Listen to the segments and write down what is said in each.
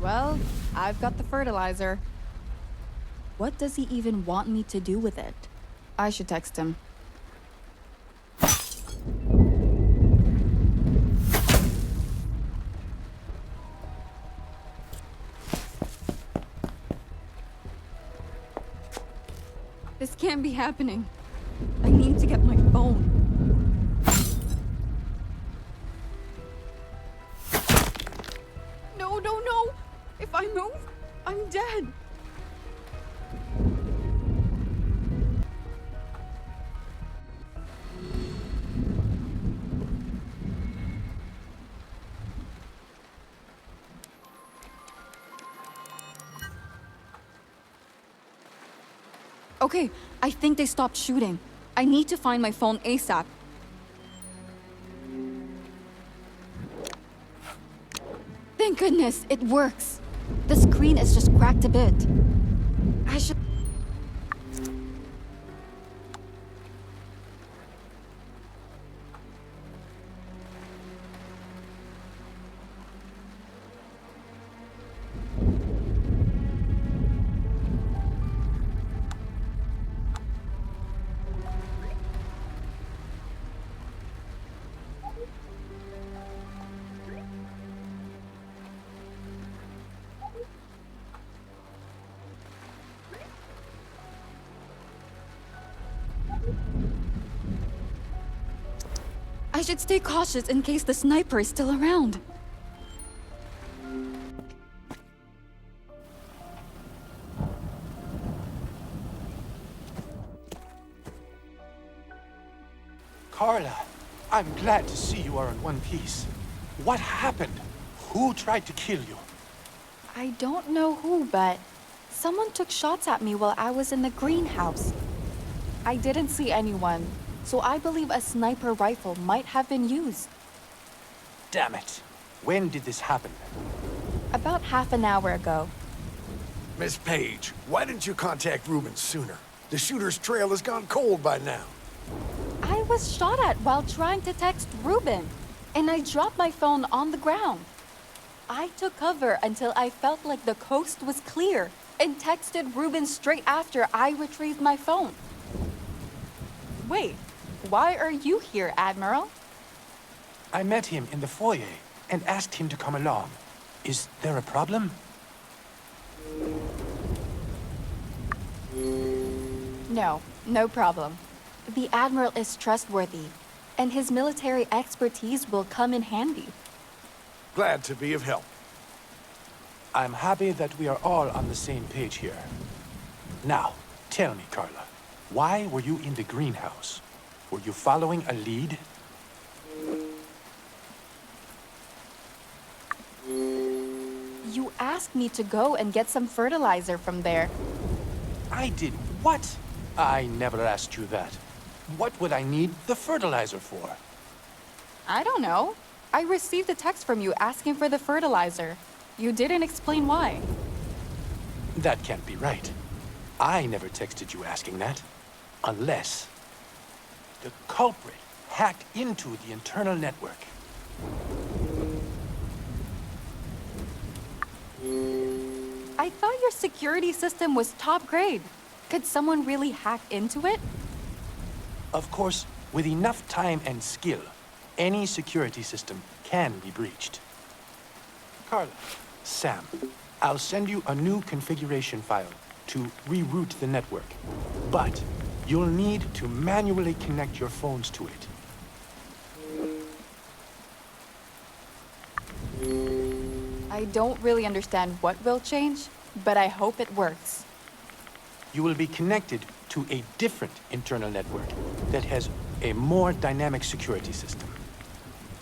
Well, I've got the fertilizer. What does he even want me to do with it? I should text him. This can't be happening. I need to get my phone. No, no, no! If I move, I'm dead! Okay, I think they stopped shooting. I need to find my phone ASAP. Thank goodness, it works. The screen is just cracked a bit. I should... I should stay cautious in case the sniper is still around. Carla, I'm glad to see you are in one piece. What happened? Who tried to kill you? I don't know who, but someone took shots at me while I was in the greenhouse. I didn't see anyone, so I believe a sniper rifle might have been used. Damn it. When did this happen? About half an hour ago. Miss Page, why didn't you contact Ruben sooner? The shooter's trail has gone cold by now. I was shot at while trying to text Ruben, and I dropped my phone on the ground. I took cover until I felt like the coast was clear and texted Ruben straight after I retrieved my phone. Wait, why are you here, Admiral? I met him in the foyer and asked him to come along. Is there a problem? No, no problem. The Admiral is trustworthy, and his military expertise will come in handy. Glad to be of help. I'm happy that we are all on the same page here. Now, tell me, Carla, why were you in the greenhouse? Were you following a lead? You asked me to go and get some fertilizer from there. I did what? I never asked you that. What would I need the fertilizer for? I don't know. I received a text from you asking for the fertilizer. You didn't explain why. That can't be right. I never texted you asking that. Unless the culprit hacked into the internal network. I thought your security system was top grade. Could someone really hack into it? Of course, with enough time and skill, any security system can be breached. Carla, Sam, I'll send you a new configuration file to reroute the network. But you'll need to manually connect your phones to it. I don't really understand what will change, but I hope it works. You will be connected to a different internal network that has a more dynamic security system.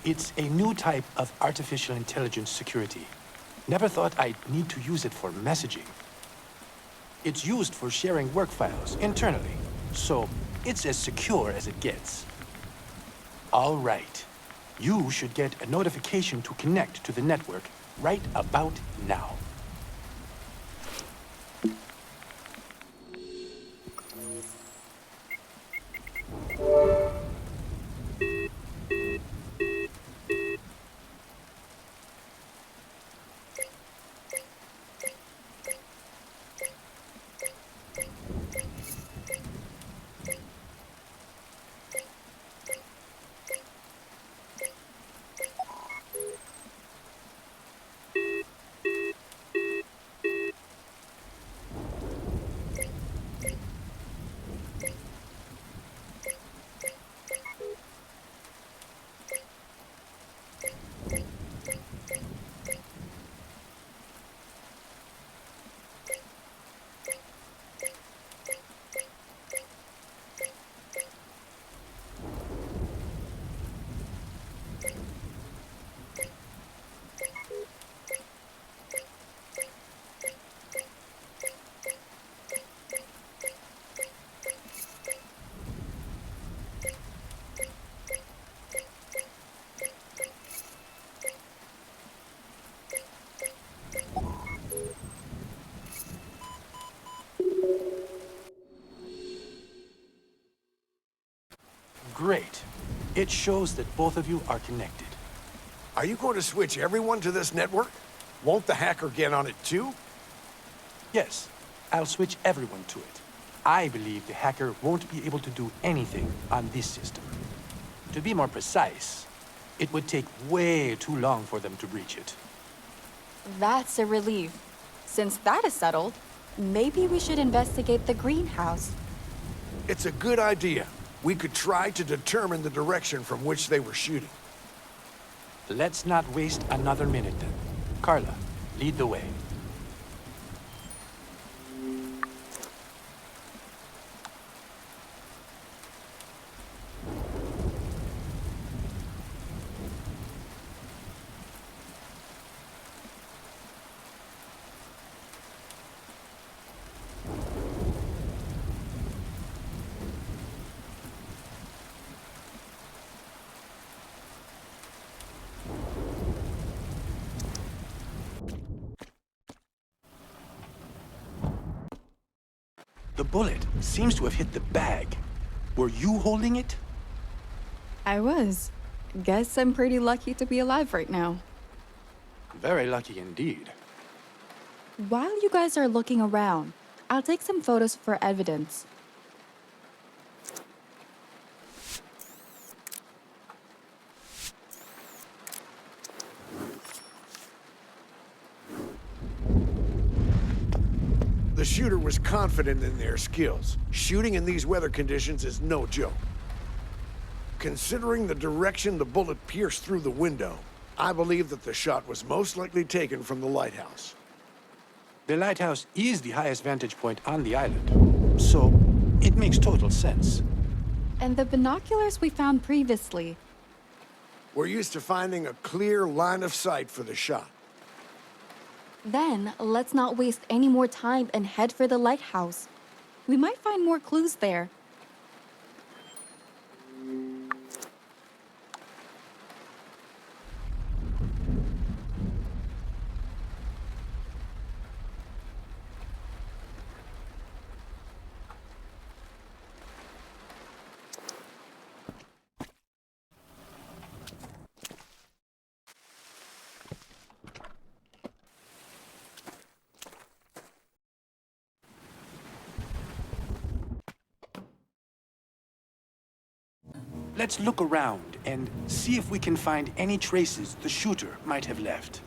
It's a new type of artificial intelligence security. Never thought I'd need to use it for messaging. It's used for sharing work files internally, so it's as secure as it gets. All right. You should get a notification to connect to the network right about now. It shows that both of you are connected. Are you going to switch everyone to this network? Won't the hacker get on it too? Yes, I'll switch everyone to it. I believe the hacker won't be able to do anything on this system. To be more precise, it would take way too long for them to breach it. That's a relief. Since that is settled, maybe we should investigate the greenhouse. It's a good idea. We could try to determine the direction from which they were shooting. Let's not waste another minute then. Carla, lead the way. The bullet seems to have hit the bag. Were you holding it? I was. Guess I'm pretty lucky to be alive right now. Very lucky indeed. While you guys are looking around, I'll take some photos for evidence. The shooter was confident in their skills. Shooting in these weather conditions is no joke. Considering the direction the bullet pierced through the window, I believe that the shot was most likely taken from the lighthouse. The lighthouse is the highest vantage point on the island, so it makes total sense. And the binoculars we found previously. We're used to finding a clear line of sight for the shot. Then, let's not waste any more time and head for the lighthouse. We might find more clues there. Let's look around and see if we can find any traces the shooter might have left.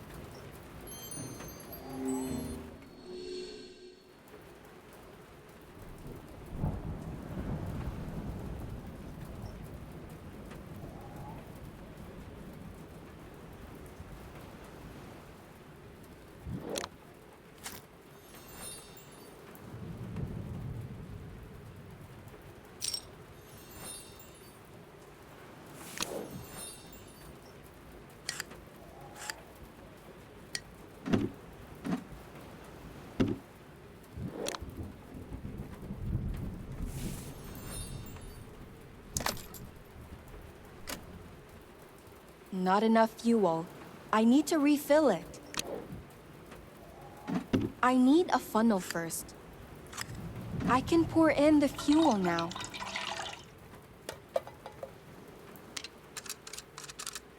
Not enough fuel. I need to refill it. I need a funnel first. I can pour in the fuel now.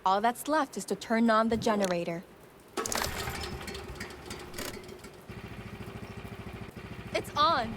All that's left is to turn on the generator. It's on.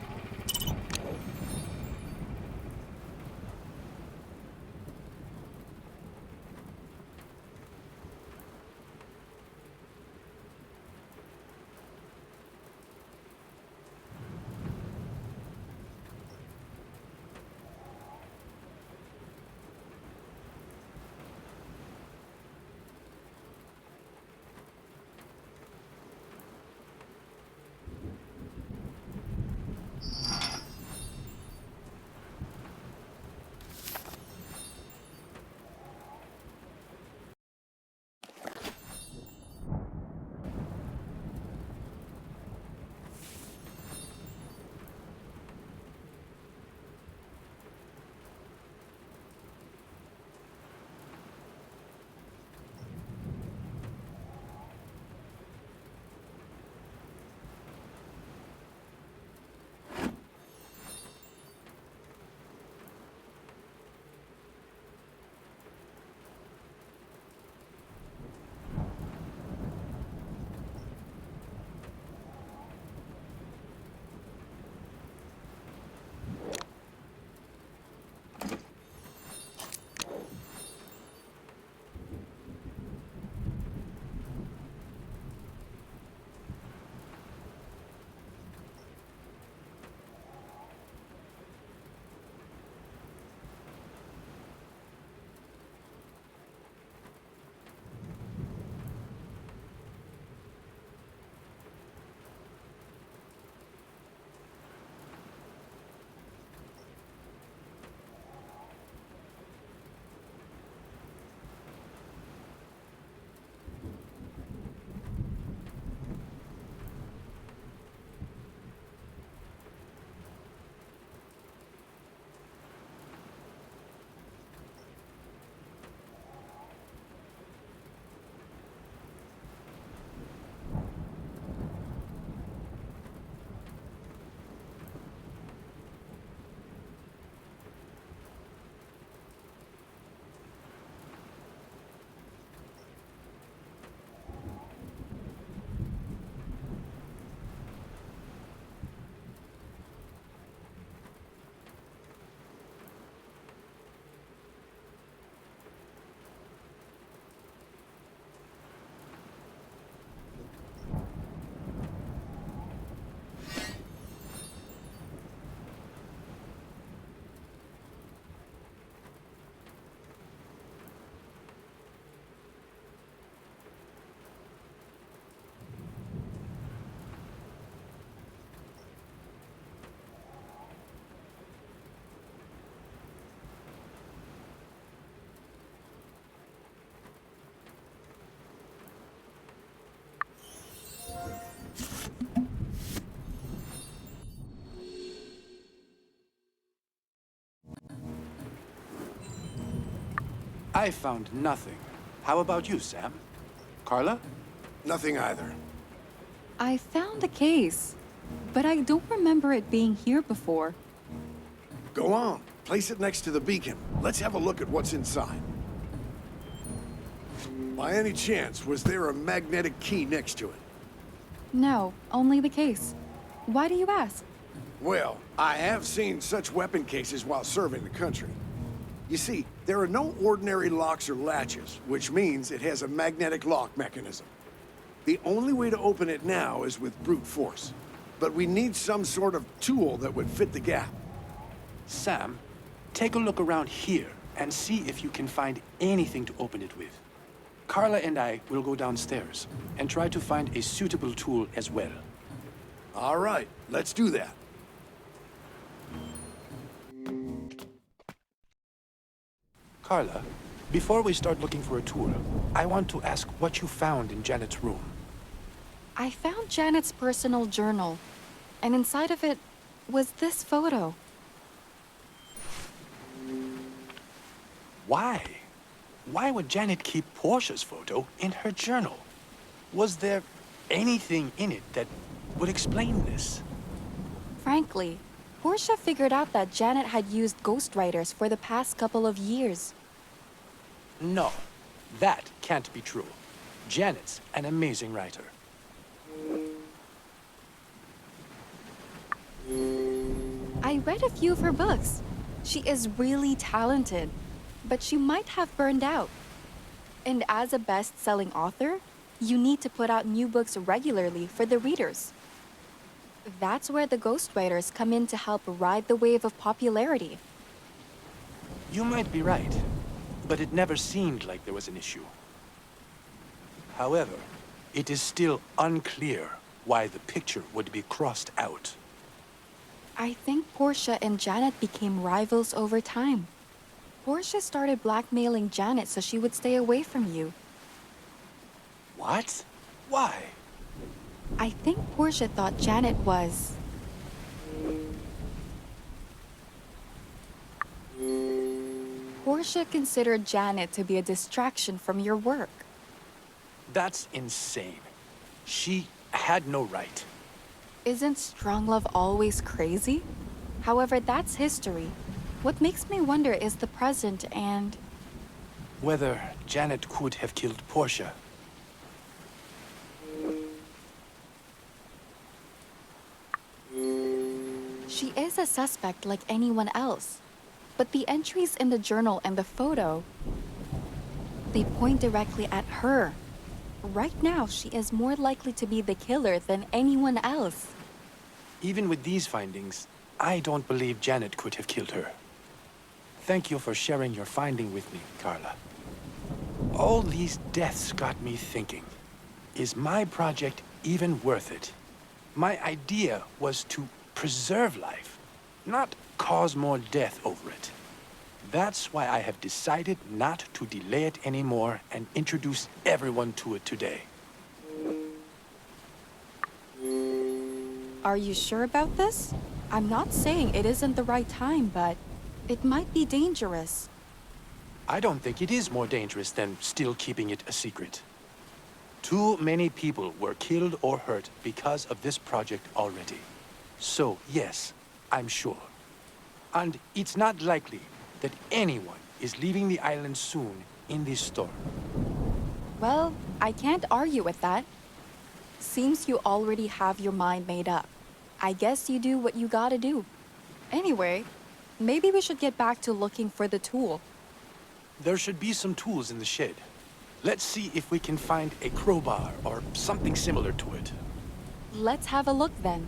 I found nothing. How about you, Sam? Carla? Nothing either. I found a case, but I don't remember it being here before. Go on. Place it next to the beacon. Let's have a look at what's inside. By any chance, was there a magnetic key next to it? No, only the case. Why do you ask? Well, I have seen such weapon cases while serving the country. You see, there are no ordinary locks or latches, which means it has a magnetic lock mechanism. The only way to open it now is with brute force. But we need some sort of tool that would fit the gap. Sam, take a look around here and see if you can find anything to open it with. Carla and I will go downstairs and try to find a suitable tool as well. All right, let's do that. Carla, before we start looking for a tool, I want to ask what you found in Janet's room. I found Janet's personal journal, and inside of it was this photo. Why? Why would Janet keep Portia's photo in her journal? Was there anything in it that would explain this? Frankly, Portia figured out that Janet had used ghostwriters for the past couple of years. No, that can't be true. Janet's an amazing writer. I read a few of her books. She is really talented, but she might have burned out. And as a best-selling author, you need to put out new books regularly for the readers. That's where the ghostwriters come in to help ride the wave of popularity. You might be right, but it never seemed like there was an issue. However, it is still unclear why the picture would be crossed out. I think Portia and Janet became rivals over time. Portia started blackmailing Janet so she would stay away from you. What? Why? I think Portia thought Janet was... Portia considered Janet to be a distraction from your work. That's insane. She had no right. Isn't strong love always crazy? However, that's history. What makes me wonder is the present and... Whether Janet could have killed Portia. She is a suspect like anyone else. But the entries in the journal and the photo, they point directly at her. Right now, she is more likely to be the killer than anyone else. Even with these findings, I don't believe Janet could have killed her. Thank you for sharing your finding with me, Carla. All these deaths got me thinking. Is my project even worth it? My idea was to preserve life, not cause more death over it. That's why I have decided not to delay it anymore and introduce everyone to it today. Are you sure about this? I'm not saying it isn't the right time, but it might be dangerous. I don't think it is more dangerous than still keeping it a secret. Too many people were killed or hurt because of this project already. So, yes, I'm sure. And it's not likely that anyone is leaving the island soon in this storm. Well, I can't argue with that. Seems you already have your mind made up. I guess you do what you gotta do. Anyway, maybe we should get back to looking for the tool. There should be some tools in the shed. Let's see if we can find a crowbar or something similar to it. Let's have a look then.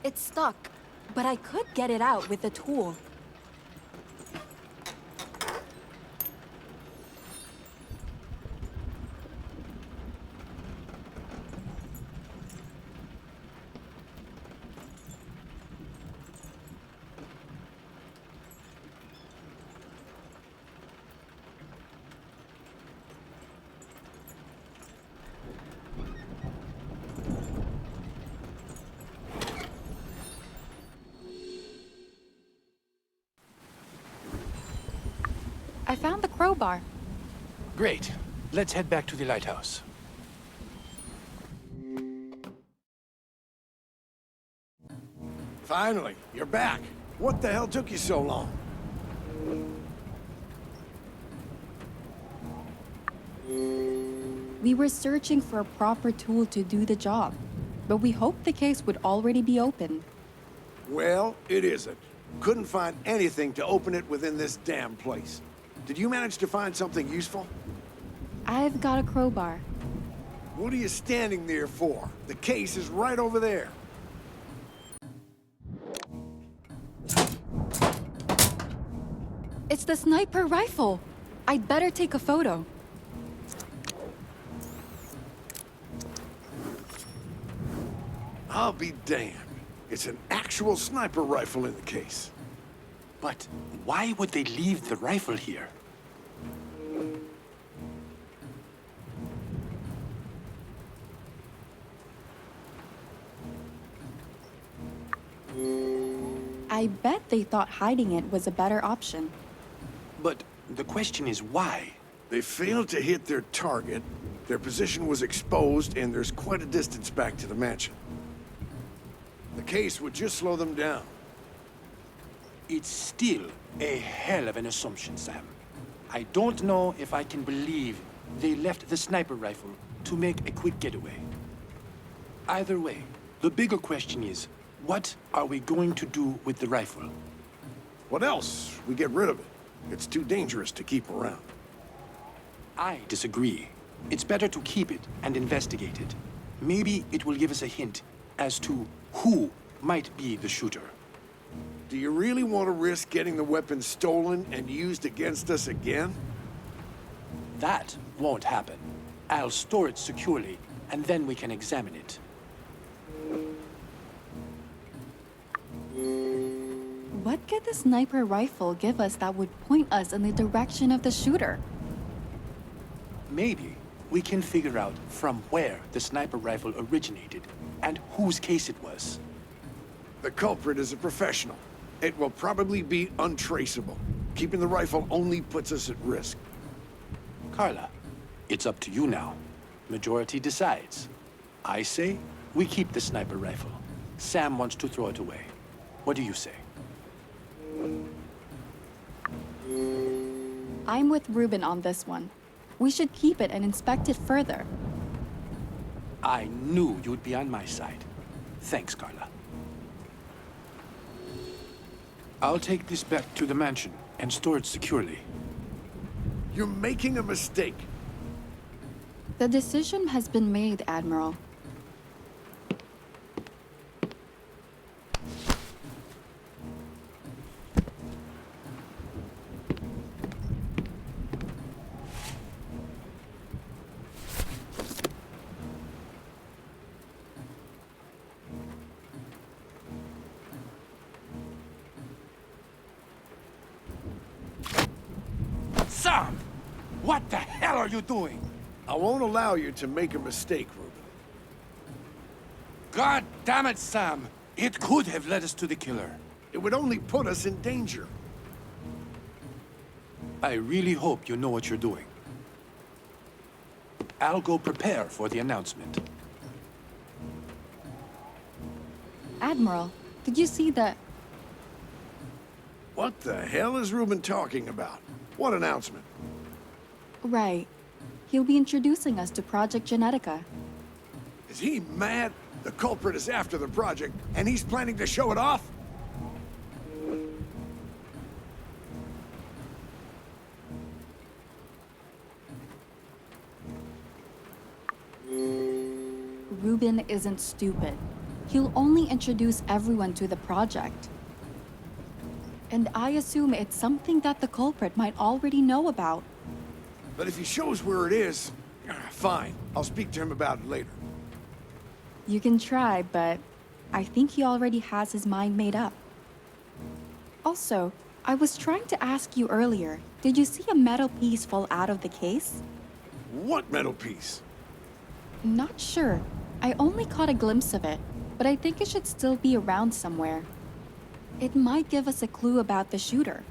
It's stuck, but I could get it out with a tool. I found the crowbar. Great. Let's head back to the lighthouse. Finally, you're back. What the hell took you so long? We were searching for a proper tool to do the job, but we hoped the case would already be open. Well, it isn't. Couldn't find anything to open it within this damn place. Did you manage to find something useful? I've got a crowbar. What are you standing there for? The case is right over there. It's the sniper rifle. I'd better take a photo. I'll be damned. It's an actual sniper rifle in the case. But why would they leave the rifle here? I bet they thought hiding it was a better option. But the question is why? They failed to hit their target, their position was exposed, and there's quite a distance back to the mansion. The case would just slow them down. It's still a hell of an assumption, Sam. I don't know if I can believe they left the sniper rifle to make a quick getaway. Either way, the bigger question is, what are we going to do with the rifle? What else? We get rid of it. It's too dangerous to keep around. I disagree. It's better to keep it and investigate it. Maybe it will give us a hint as to who might be the shooter. Do you really want to risk getting the weapon stolen and used against us again? That won't happen. I'll store it securely, and then we can examine it. What could the sniper rifle give us that would point us in the direction of the shooter? Maybe we can figure out from where the sniper rifle originated and whose case it was. The culprit is a professional. It will probably be untraceable. Keeping the rifle only puts us at risk. Carla, it's up to you now. Majority decides. I say we keep the sniper rifle. Sam wants to throw it away. What do you say? I'm with Ruben on this one. We should keep it and inspect it further. I knew you'd be on my side. Thanks, Carla. I'll take this back to the mansion and store it securely. You're making a mistake. The decision has been made, Admiral. Sam! What the hell are you doing? I won't allow you to make a mistake, Ruben. God damn it, Sam! It could have led us to the killer. It would only put us in danger. I really hope you know what you're doing. I'll go prepare for the announcement. Admiral, did you see the... What the hell is Ruben talking about? What announcement? Right. He'll be introducing us to Project Genetica. Is he mad? The culprit is after the project, and he's planning to show it off? Ruben isn't stupid. he'll only introduce everyone to the project. And I assume it's something that the culprit might already know about. But if he shows where it is, fine. I'll speak to him about it later. You can try, but I think he already has his mind made up. Also, I was trying to ask you earlier, did you see a metal piece fall out of the case? What metal piece? Not sure. I only caught a glimpse of it, but I think it should still be around somewhere. It might give us a clue about the shooter.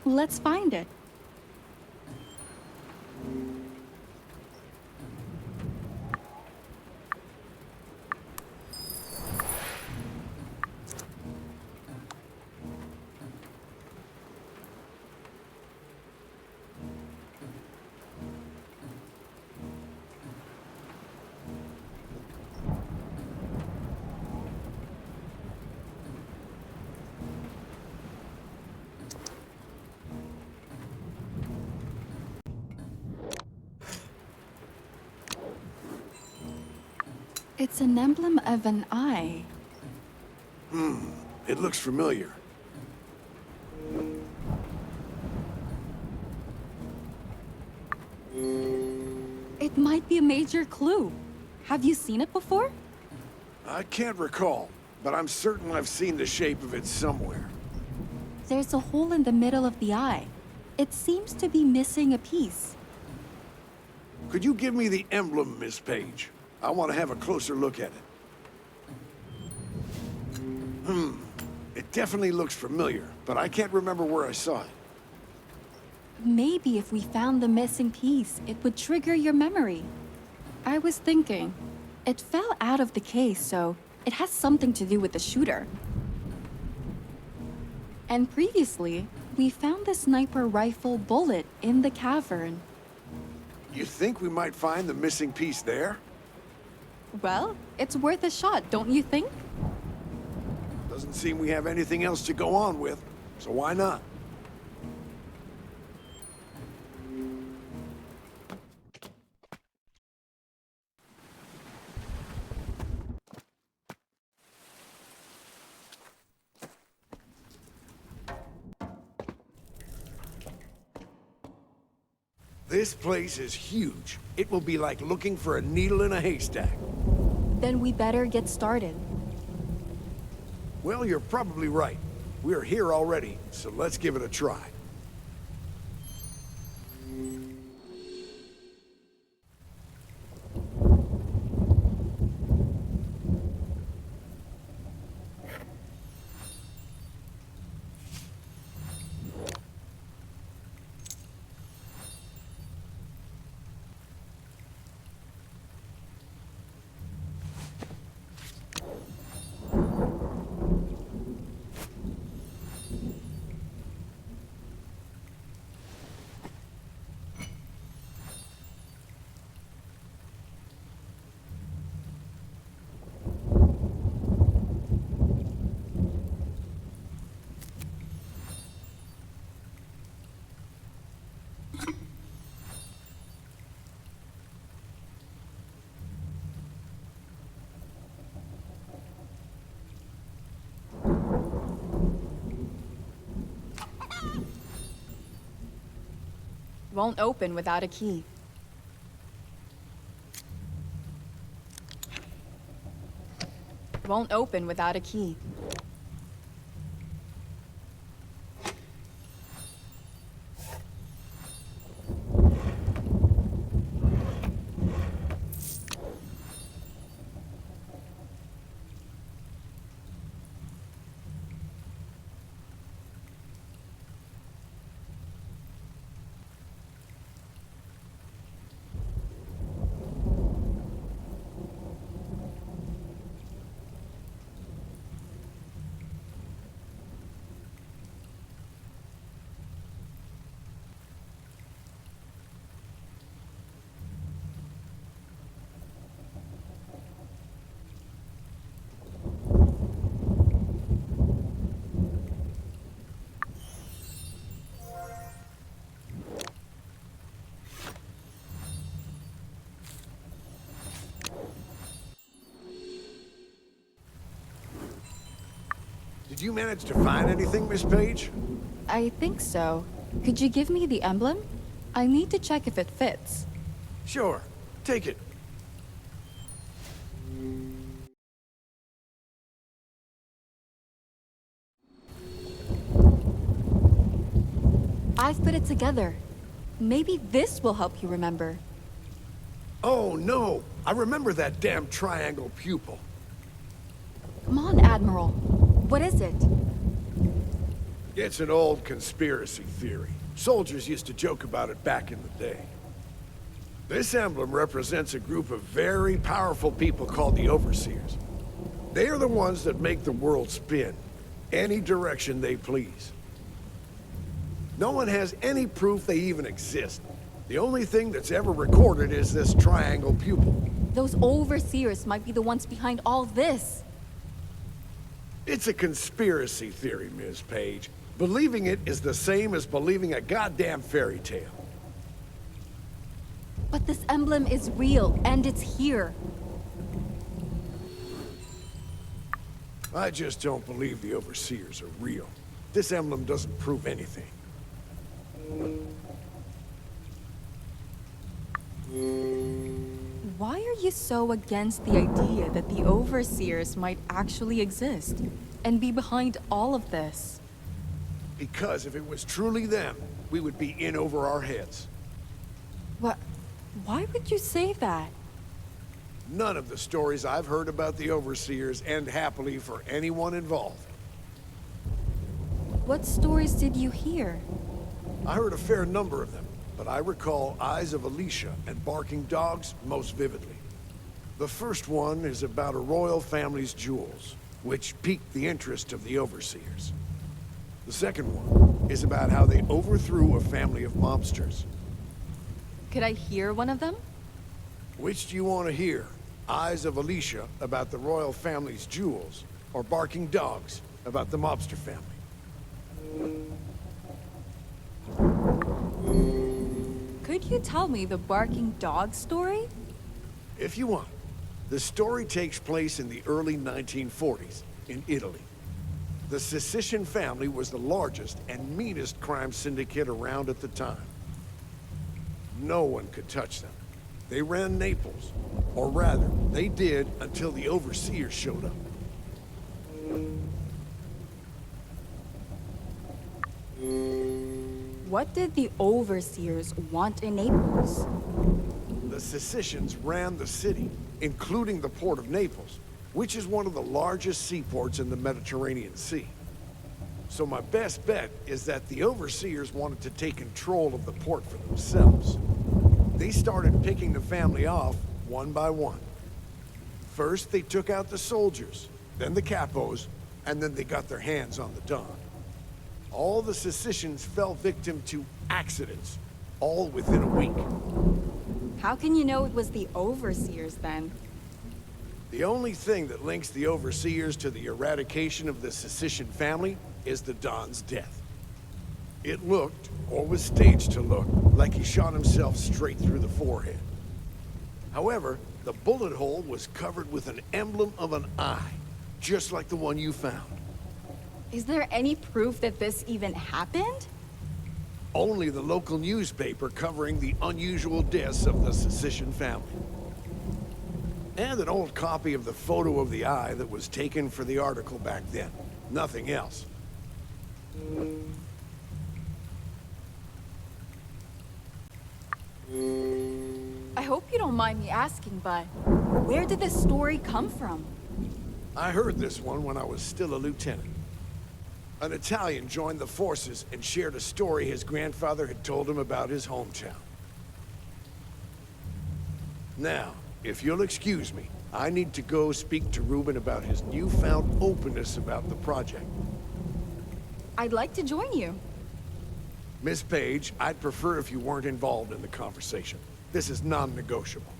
Let's find it. It's an emblem of an eye. It looks familiar. It might be a major clue. Have you seen it before? I can't recall, but I'm certain I've seen the shape of it somewhere. There's a hole in the middle of the eye. It seems to be missing a piece. Could you give me the emblem, Miss Page? I want to have a closer look at it. It definitely looks familiar, but I can't remember where I saw it. Maybe if we found the missing piece, it would trigger your memory. I was thinking, it fell out of the case, so it has something to do with the shooter. And previously, we found the sniper rifle bullet in the cavern. You think we might find the missing piece there? Well, it's worth a shot, don't you think? Doesn't seem we have anything else to go on with, so why not? This place is huge. It will be like looking for a needle in a haystack. Then we better get started. Well, you're probably right. We're here already, so let's give it a try. Won't open without a key. Won't open without a key. Did you manage to find anything, Miss Page? I think so. Could you give me the emblem? I need to check if it fits. Sure. Take it. I've put it together. Maybe this will help you remember. Oh, no. I remember that damn triangle pupil. Come on, Admiral. What is it? It's an old conspiracy theory. Soldiers used to joke about it back in the day. This emblem represents a group of very powerful people called the Overseers. They are the ones that make the world spin, any direction they please. No one has any proof they even exist. The only thing that's ever recorded is this triangle pupil. Those overseers might be the ones behind all this. It's a conspiracy theory, Ms. Page. Believing it is the same as believing a goddamn fairy tale. But this emblem is real, and it's here. I just don't believe the Overseers are real. This emblem doesn't prove anything. Why are you so against the idea that the Overseers might actually exist and be behind all of this? Because if it was truly them, we would be in over our heads. What? Why would you say that? None of the stories I've heard about the Overseers end happily for anyone involved. What stories did you hear? I heard a fair number of them, but I recall Eyes of Alicia and Barking Dogs most vividly. The first one is about a royal family's jewels, which piqued the interest of the Overseers. The second one is about how they overthrew a family of mobsters. Could I hear one of them? Which do you want to hear? Eyes of Alicia about the royal family's jewels, or Barking Dogs about the mobster family? Could you tell me the barking dog story? If you want. The story takes place in the early 1940s in Italy. The Sicilian family was the largest and meanest crime syndicate around at the time. No one could touch them. They ran Naples, or rather, they did until the Overseers showed up. What did the Overseers want in Naples? The Sicilians ran the city, including the port of Naples, which is one of the largest seaports in the Mediterranean Sea. So my best bet is that the Overseers wanted to take control of the port for themselves. They started picking the family off one by one. First, they took out the soldiers, then the capos, and then they got their hands on the Don. All the Sicilians fell victim to accidents, all within a week. How can you know it was the Overseers then? The only thing that links the Overseers to the eradication of the Sicilian family is the Don's death. It looked, or was staged to look, like he shot himself straight through the forehead. However, the bullet hole was covered with an emblem of an eye, just like the one you found. Is there any proof that this even happened? Only the local newspaper covering the unusual deaths of the Sicilian family. And an old copy of the photo of the eye that was taken for the article back then. Nothing else. I hope you don't mind me asking, but where did this story come from? I heard this one when I was still a lieutenant. An Italian joined the forces and shared a story his grandfather had told him about his hometown. Now, if you'll excuse me, I need to go speak to Ruben about his newfound openness about the project. I'd like to join you. Miss Page, I'd prefer if you weren't involved in the conversation. This is non-negotiable.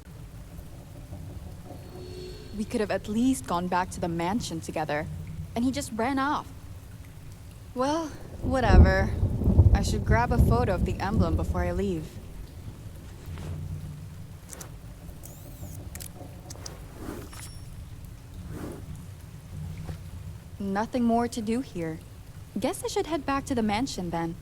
We could have at least gone back to the mansion together, and he just ran off. Well, whatever. I should grab a photo of the emblem before I leave. Nothing more to do here. Guess I should head back to the mansion then.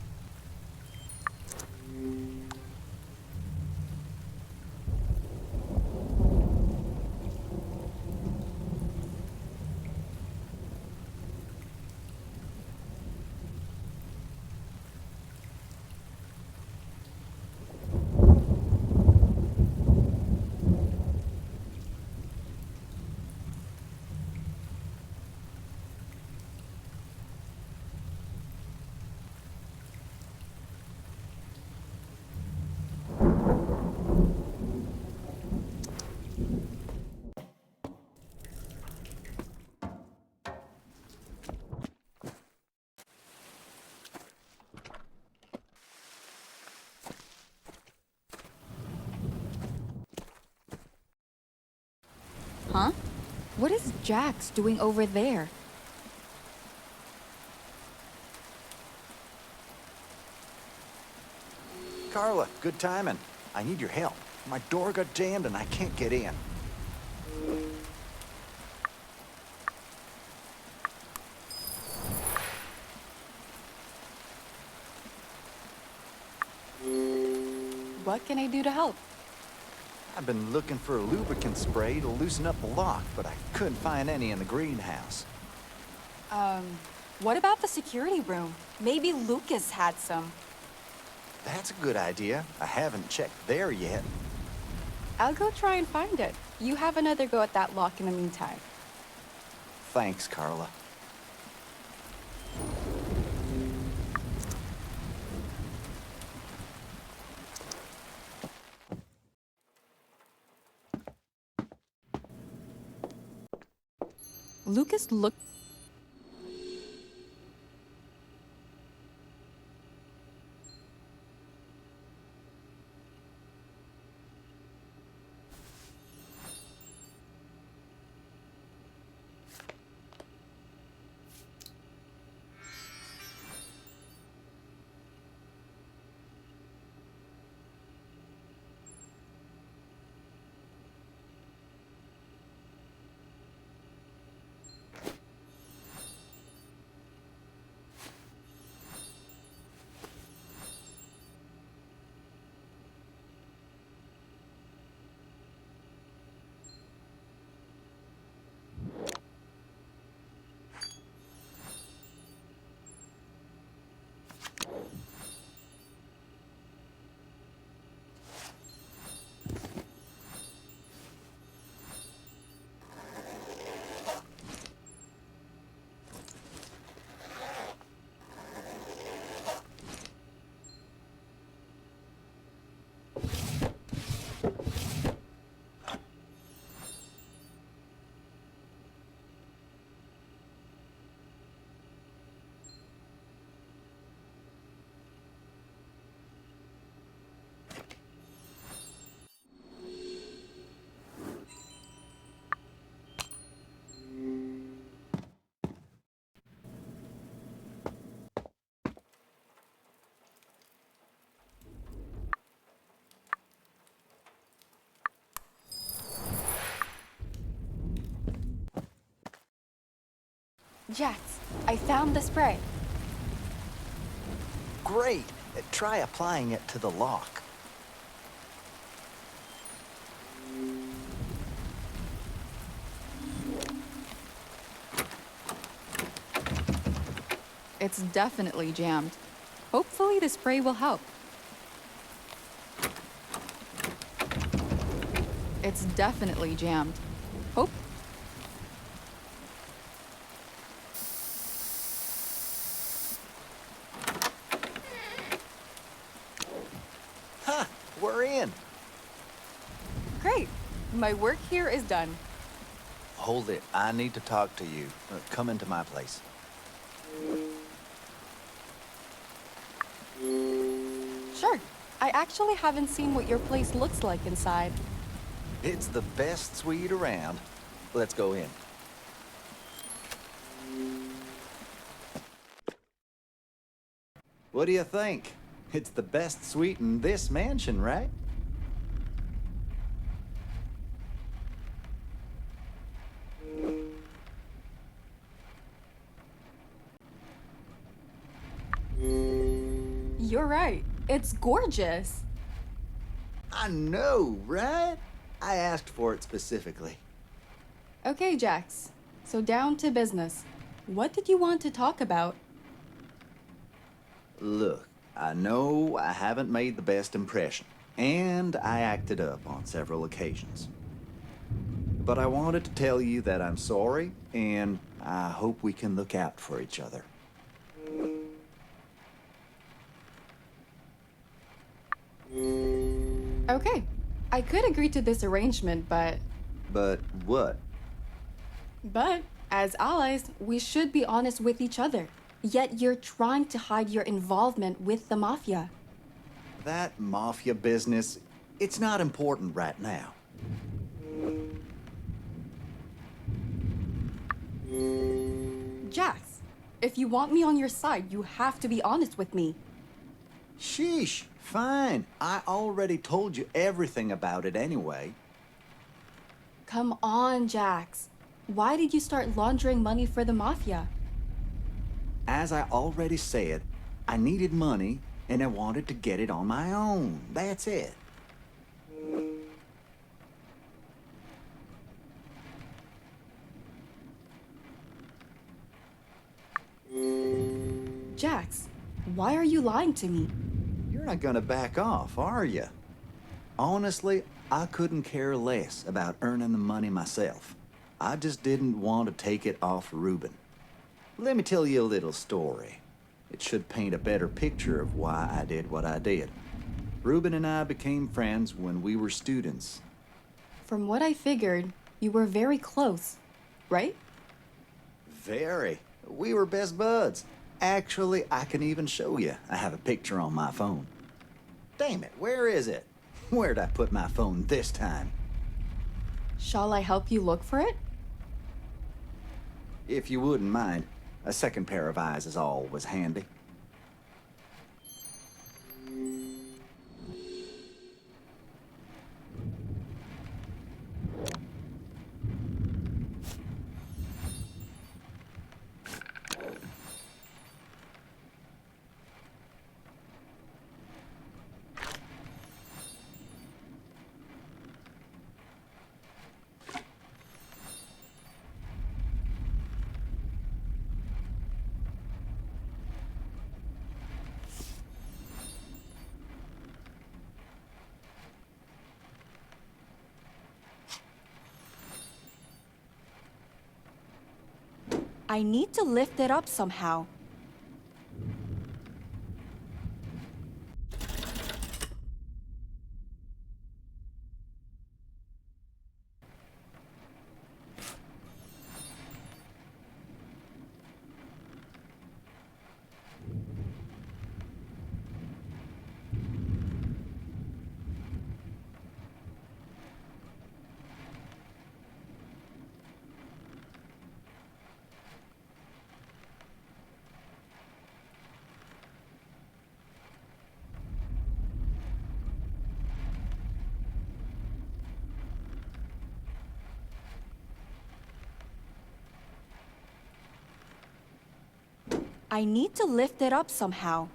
Huh? What is Jax doing over there? Carla, good timing. I need your help. My door got jammed and I can't get in. What can I do to help? I've been looking for a lubricant spray to loosen up the lock, but I couldn't find any in the greenhouse. What about the security room? Maybe Lucas had some. That's a good idea. I haven't checked there yet. I'll go try and find it. You have another go at that lock in the meantime. Thanks, Carla. Lucas looked... Jax, I found the spray. Great. Try applying it to the lock. It's definitely jammed. Hopefully the spray will help. It's definitely jammed. Hope. Ha! We're in. Great. My work here is done. Hold it. I need to talk to you. Come into my place. Sure. I actually haven't seen what your place looks like inside. It's the best suite around. Let's go in. What do you think? It's the best suite in this mansion, right? You're right. It's gorgeous. I know, right? I asked for it specifically. Okay, Jax. So down to business. What did you want to talk about? Look, I know I haven't made the best impression, and I acted up on several occasions. But I wanted to tell you that I'm sorry, and I hope we can look out for each other. Okay. I could agree to this arrangement, but But what? as allies, we should be honest with each other. Yet you're trying to hide your involvement with the mafia. That mafia business, it's not important right now. Jax, if you want me on your side, you have to be honest with me. Sheesh, fine. I already told you everything about it anyway. Come on, Jax. Why did you start laundering money for the mafia? As I already said, I needed money and I wanted to get it on my own. That's it. Jax, why are you lying to me? You're not gonna back off, are you? Honestly, I couldn't care less about earning the money myself. I just didn't want to take it off Reuben. Let me tell you a little story. It should paint a better picture of why I did what I did. Reuben and I became friends when we were students. From what I figured, you were very close, right? Very. We were best buds. Actually, I can even show you. I have a picture on my phone. Damn it, where is it? Where'd I put my phone this time? Shall I help you look for it? If you wouldn't mind, a second pair of eyes is always handy. I need to lift it up somehow. I need to lift it up somehow.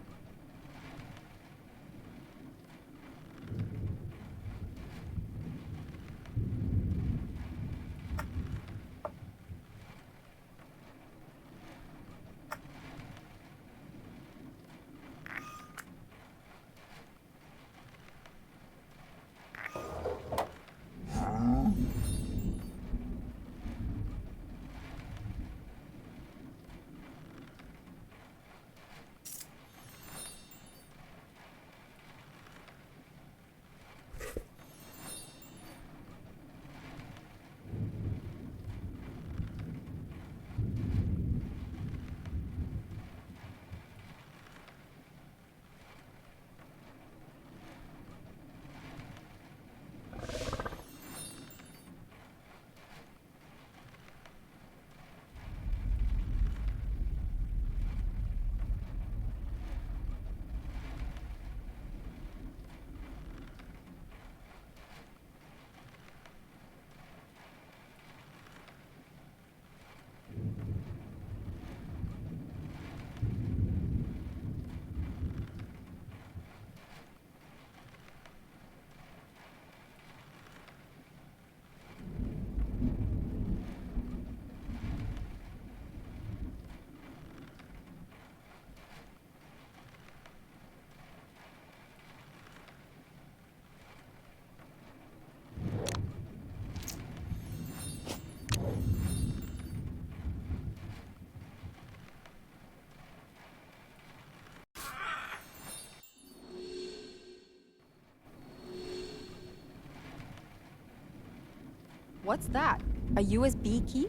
What's that? A USB key?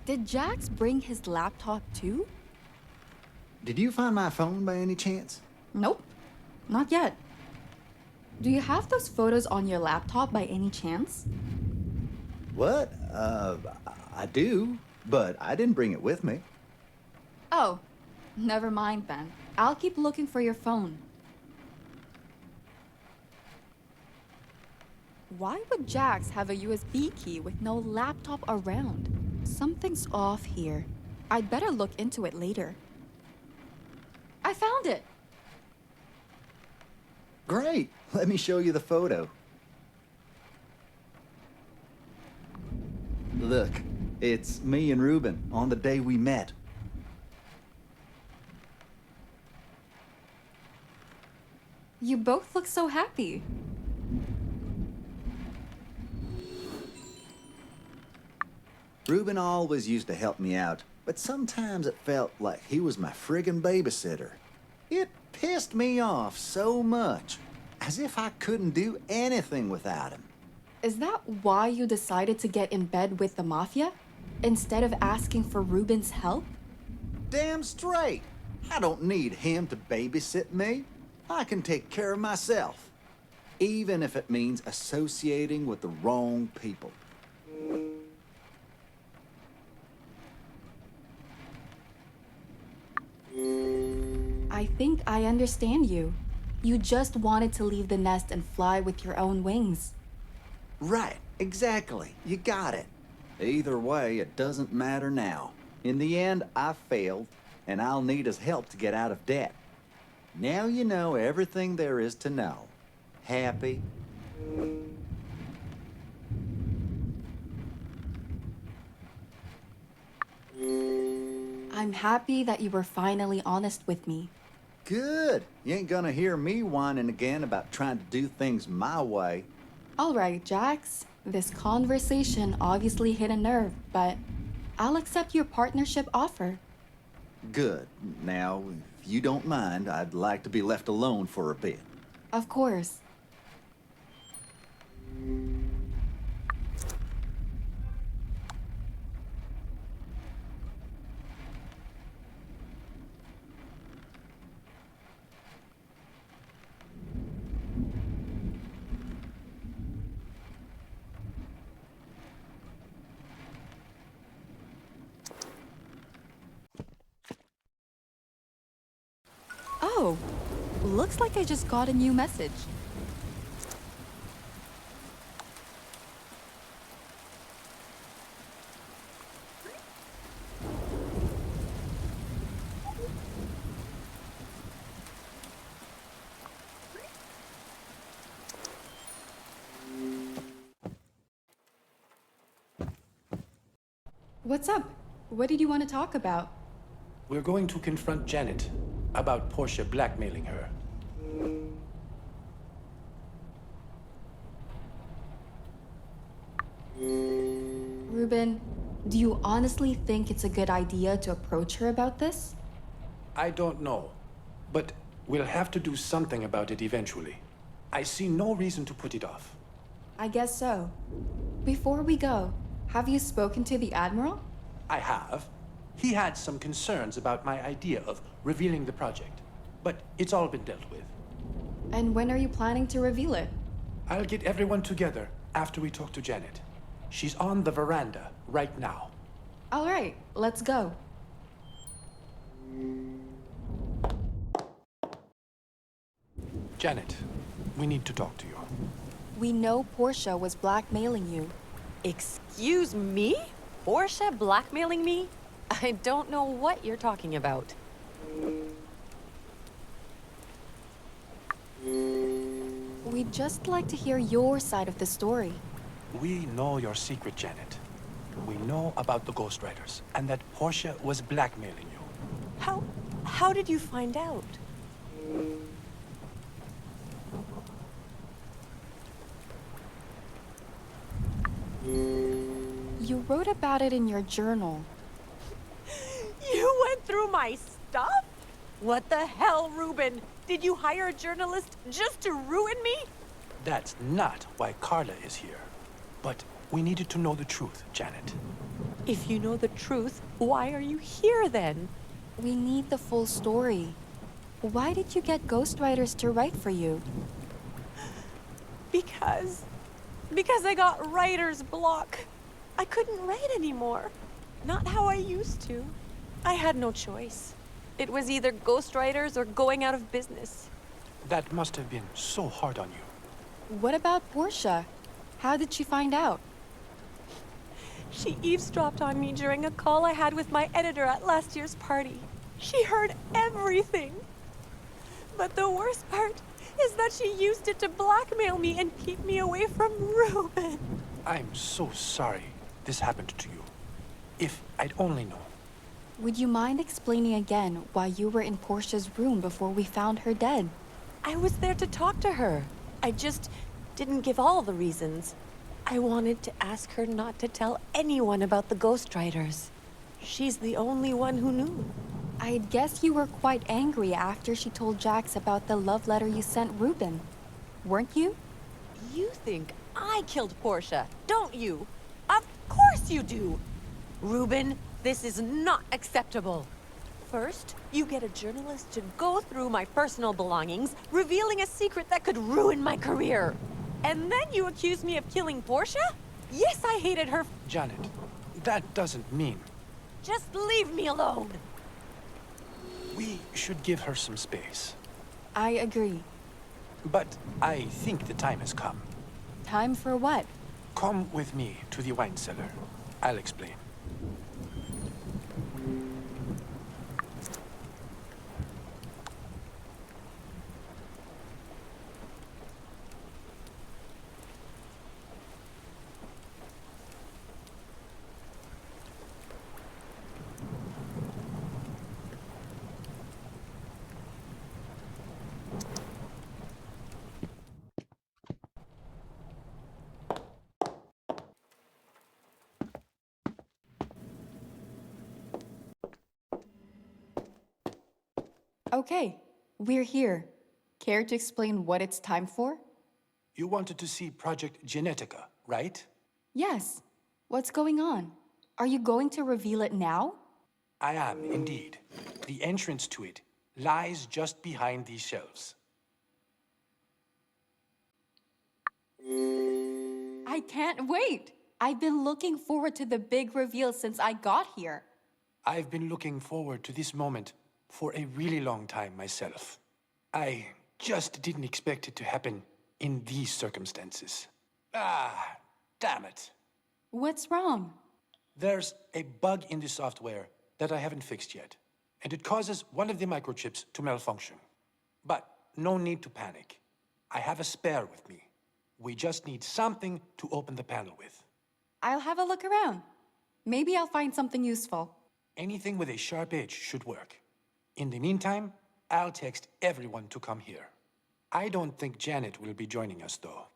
Did Jax bring his laptop too? Did you find my phone by any chance? Nope, not yet. Do you have those photos on your laptop by any chance? What? I do, but I didn't bring it with me. Oh, never mind then. I'll keep looking for your phone. Why would Jax have a USB key with no laptop around? Something's off here. I'd better look into it later. I found it! Great. Let me show you the photo. Look, it's me and Ruben on the day we met. You both look so happy. Ruben always used to help me out, but sometimes it felt like he was my friggin' babysitter. It pissed me off so much, as if I couldn't do anything without him. Is that why you decided to get in bed with the mafia, instead of asking for Ruben's help? Damn straight. I don't need him to babysit me. I can take care of myself, even if it means associating with the wrong people. I think I understand you. You just wanted to leave the nest and fly with your own wings. Right, exactly. You got it. Either way, it doesn't matter now. In the end, I failed, and I'll need his help to get out of debt. Now you know everything there is to know. Happy? I'm happy that you were finally honest with me. Good. You ain't gonna hear me whining again about trying to do things my way. All right, Jax. This conversation obviously hit a nerve, but I'll accept your partnership offer. Good. Now, if you don't mind, I'd like to be left alone for a bit. Of course. Oh, looks like I just got a new message. What's up? What did you want to talk about? We're going to confront Janet about Portia blackmailing her. Ruben, do you honestly think it's a good idea to approach her about this? I don't know, but we'll have to do something about it eventually. I see no reason to put it off. I guess so. Before we go, have you spoken to the Admiral? I have. He had some concerns about my idea of revealing the project, but it's all been dealt with. And when are you planning to reveal it? I'll get everyone together after we talk to Janet. She's on the veranda right now. All right, let's go. Janet, we need to talk to you. We know Portia was blackmailing you. Excuse me? Portia blackmailing me? I don't know what you're talking about. We'd just like to hear your side of the story. We know your secret, Janet. We know about the ghostwriters and that Portia was blackmailing you. How did you find out? You wrote about it in your journal. You went through my stuff? What the hell, Ruben? Did you hire a journalist just to ruin me? That's not why Carla is here. But We needed to know the truth, Janet. If you know the truth, why are you here then? We need the full story. Why did you get ghostwriters to write for you? Because I got writer's block. I couldn't write anymore. Not how I used to. I had no choice. It was either ghostwriters or going out of business. That must have been so hard on you. What about Portia? How did she find out? She eavesdropped on me during a call I had with my editor at last year's party. She heard everything. But the worst part is that she used it to blackmail me and keep me away from Ruben. I'm so sorry this happened to you. If I'd only known. Would you mind explaining again why you were in Portia's room before we found her dead? I was there to talk to her. I just didn't give all the reasons. I wanted to ask her not to tell anyone about the ghostwriters. She's the only one who knew. I guess you were quite angry after she told Jax about the love letter you sent Ruben. Weren't you? You think I killed Portia, don't you? Of course you do! Ruben, this is not acceptable. First, you get a journalist to go through my personal belongings, revealing a secret that could ruin my career. And then you accuse me of killing Portia? Yes, I hated her. Janet, that doesn't mean... Just leave me alone. We should give her some space. I agree. But I think the time has come. Time for what? Come with me to the wine cellar. I'll explain. Okay, we're here. Care to explain what it's time for? You wanted to see Project Genetica, right? Yes. What's going on? Are you going to reveal it now? I am, indeed. The entrance to it lies just behind these shelves. I can't wait! I've been looking forward to the big reveal since I got here. I've been looking forward to this moment for a really long time myself. I just didn't expect it to happen in these circumstances. Ah, damn it. What's wrong? There's a bug in the software that I haven't fixed yet, and it causes one of the microchips to malfunction. But no need to panic. I have a spare with me. We just need something to open the panel with. I'll have a look around. Maybe I'll find something useful. Anything with a sharp edge should work. In the meantime, I'll text everyone to come here. I don't think Janet will be joining us, though.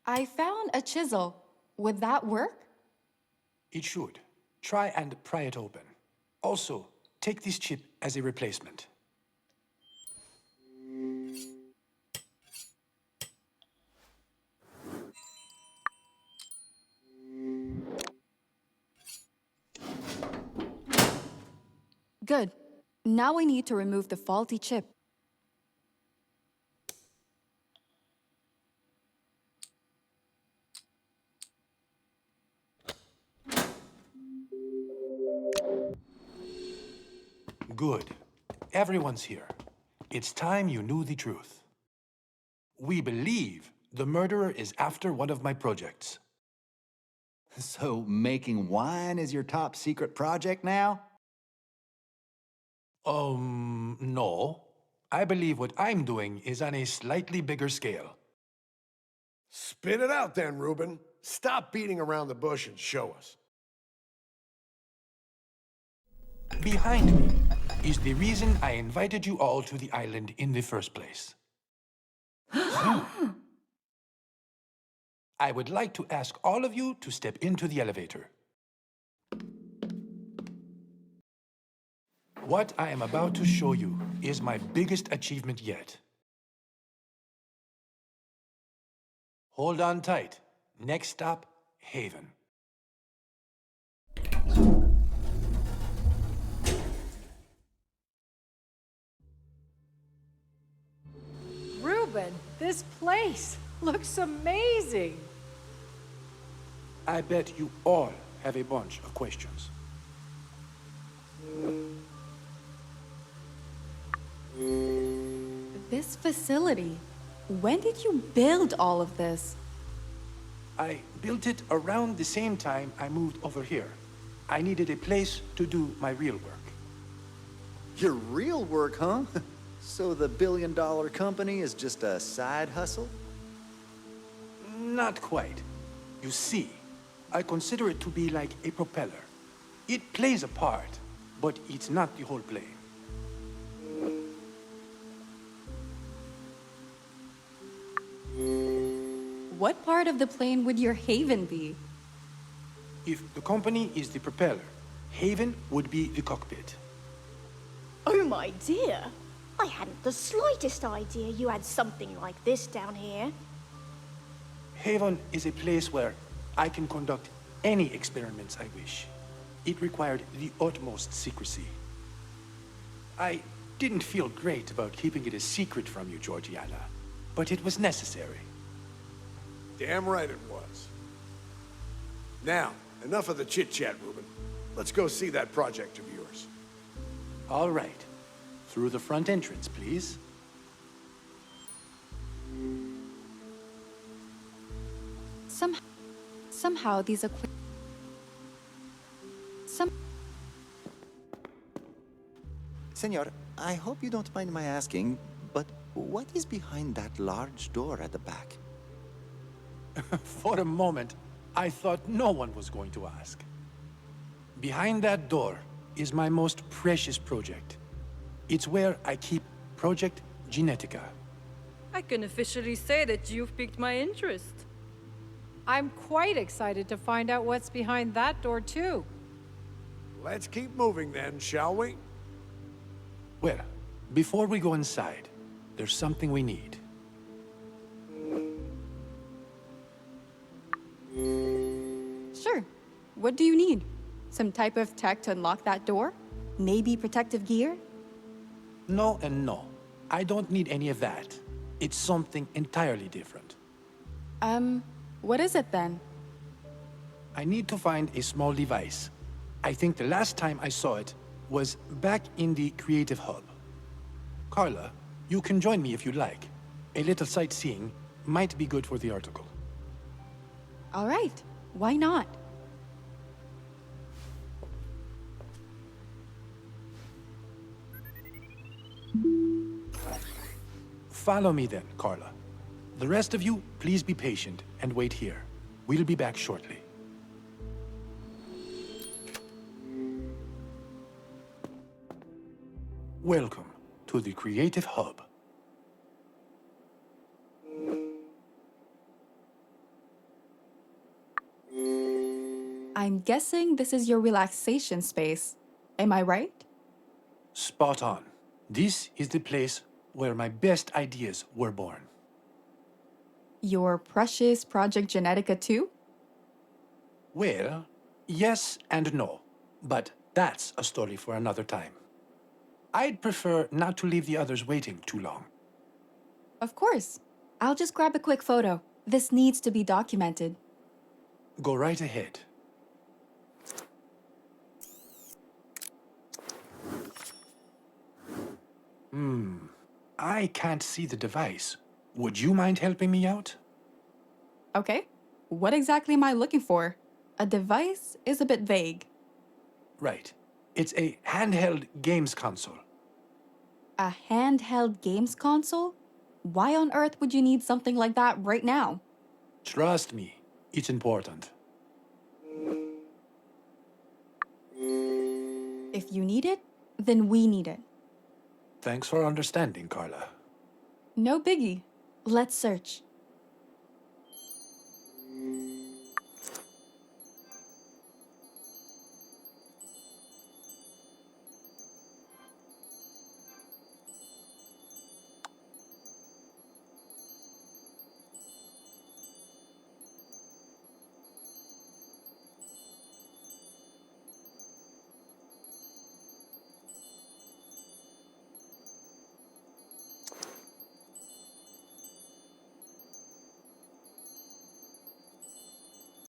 I found a chisel. Would that work? It should. Try and pry it open. Also, take this chip as a replacement. Good. Now we need to remove the faulty chip. Good. Everyone's here. It's time you knew the truth. We believe the murderer is after one of my projects. So making wine is your top secret project now? No. I believe what I'm doing is on a slightly bigger scale. Spit it out then, Reuben. Stop beating around the bush and show us. Behind me is the reason I invited you all to the island in the first place. I would like to ask all of you to step into the elevator. What I am about to show you is my biggest achievement yet. Hold on tight. Next stop, Haven. Reuben, this place looks amazing. I bet you all have a bunch of questions. This facility, when did you build all of this? I built it around the same time I moved over here. I needed a place to do my real work. Your real work, huh? So the billion-dollar company is just a side hustle? Not quite. You see, I consider it to be like a propeller. It plays a part, but it's not the whole plane. What part of the plane would your haven be? If the company is the propeller, Haven would be the cockpit. Oh my dear! I hadn't the slightest idea you had something like this down here. Haven is a place where I can conduct any experiments I wish. It required the utmost secrecy. I didn't feel great about keeping it a secret from you, Georgiana, but it was necessary. Damn right it was. Now, enough of the chit-chat, Reuben. Let's go see that project of yours. All right. Through the front entrance, please. Somehow these Senor, I hope you don't mind my asking, but what is behind that large door at the back? For a moment, I thought no one was going to ask. Behind that door is my most precious project. It's where I keep Project Genetica. I can officially say that you've piqued my interest. I'm quite excited to find out what's behind that door, too. Let's keep moving then, shall we? Well, before we go inside, there's something we need. Sure. What do you need? Some type of tech to unlock that door? Maybe protective gear? No and no. I don't need any of that. It's something entirely different. What is it then? I need to find a small device. I think the last time I saw it was back in the Creative Hub. Carla, you can join me if you like. A little sightseeing might be good for the article. All right. Why not? Follow me then, Carla. The rest of you, please be patient and wait here. We'll be back shortly. Welcome to the Creative Hub. I'm guessing this is your relaxation space. Am I right? Spot on. This is the place where my best ideas were born. Your precious Project Genetica too? Well, yes and no. But that's a story for another time. I'd prefer not to leave the others waiting too long. Of course. I'll just grab a quick photo. This needs to be documented. Go right ahead. I can't see the device. Would you mind helping me out? Okay. What exactly am I looking for? A device is a bit vague. Right. It's a handheld games console. A handheld games console? Why on earth would you need something like that right now? Trust me, it's important. If you need it, then we need it. Thanks for understanding, Carla. No biggie. Let's search.